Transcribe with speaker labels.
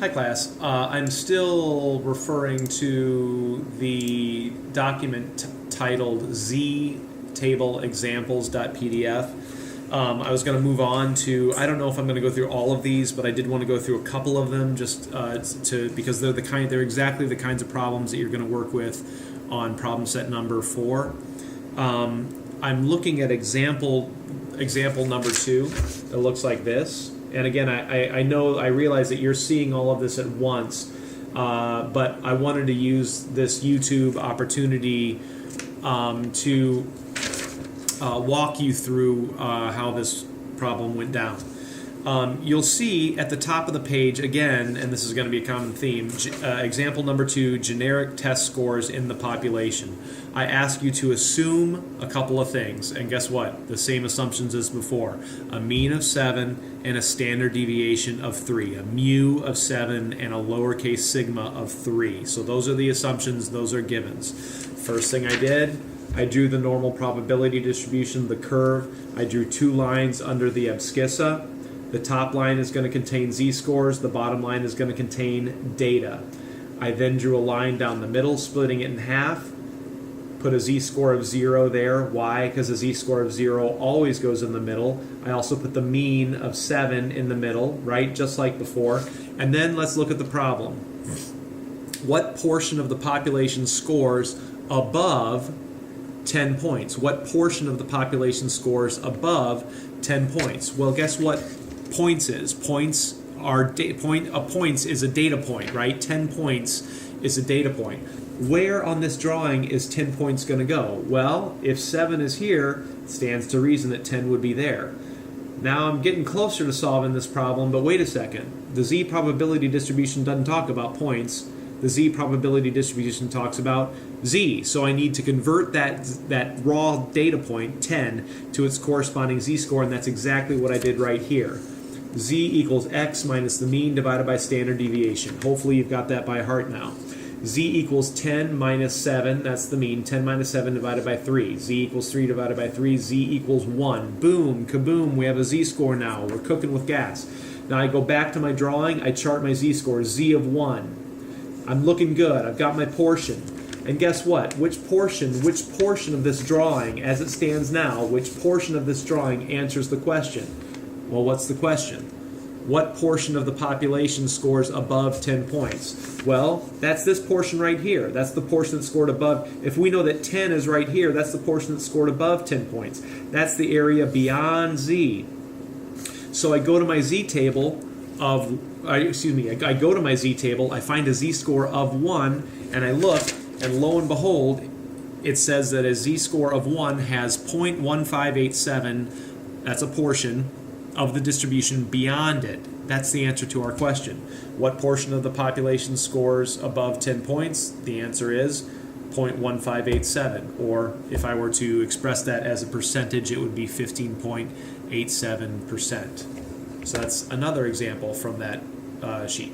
Speaker 1: Hi class. I'm still referring to the document titled ztableexamples.pdf. I was going to move on to, I don't know if I'm going to go through all of these, but I did want to go through a couple of them just because they're exactly the kinds of problems that you're going to work with on problem set number 4. I'm looking at example number 2. It looks like this. And again, I realize that you're seeing all of this at once, but I wanted to use this YouTube opportunity to walk you through how this problem went down. You'll see at the top of the page, again, and this is going to be a common theme, example number 2, generic test scores in the population. I ask you to assume a couple of things, and guess what? The same assumptions as before. A mean of 7 and a standard deviation of 3. A mu of 7 and a lowercase sigma of 3. So those are the assumptions, those are givens. First thing I did, I drew the normal probability distribution, the curve. I drew 2 lines under the abscissa. The top line is going to contain z-scores, the bottom line is going to contain data. I then drew a line down the middle, splitting it in half. Put a z-score of 0 there. Why? Because a z-score of 0 always goes in the middle. I also put the mean of 7 in the middle, right? Just like before. And then let's look at the problem. What portion of the population scores above 10 points? What portion of the population scores above 10 points? Well, guess what points is? Points are points is a data point, right? 10 points is a data point. Where on this drawing is 10 points going to go? Well, if 7 is here, it stands to reason that 10 would be there. Now I'm getting closer to solving this problem, but wait a second. The z probability distribution doesn't talk about points. The z probability distribution talks about z. So I need to convert that raw data point, 10, to its corresponding z-score, and that's exactly what I did right here. Z equals x minus the mean divided by standard deviation. Hopefully you've got that by heart now. Z equals 10 minus 7, that's the mean, 10 minus 7 divided by 3. Z equals 3 divided by 3, Z equals 1. Boom, kaboom, we have a z-score now. We're cooking with gas. Now I go back to my drawing, I chart my z-score, Z of 1. I'm looking good, I've got my portion. And guess what? Which portion of this drawing, as it stands now, which portion of this drawing answers the question? Well, what's the question? What portion of the population scores above 10 points? Well, that's this portion right here. That's the portion that scored above. If we know that 10 is right here, that's the portion that scored above 10 points. That's the area beyond Z. So I go to my Z table of, I go to my Z table, I find a Z-score of 1, and I look, and lo and behold, it says that a Z-score of 1 has 0.1587, that's a portion, of the distribution beyond it. That's the answer to our question. What portion of the population scores above 10 points? The answer is 0.1587, or if I were to express that as a percentage, it would be 15.87%. So that's another example from that sheet.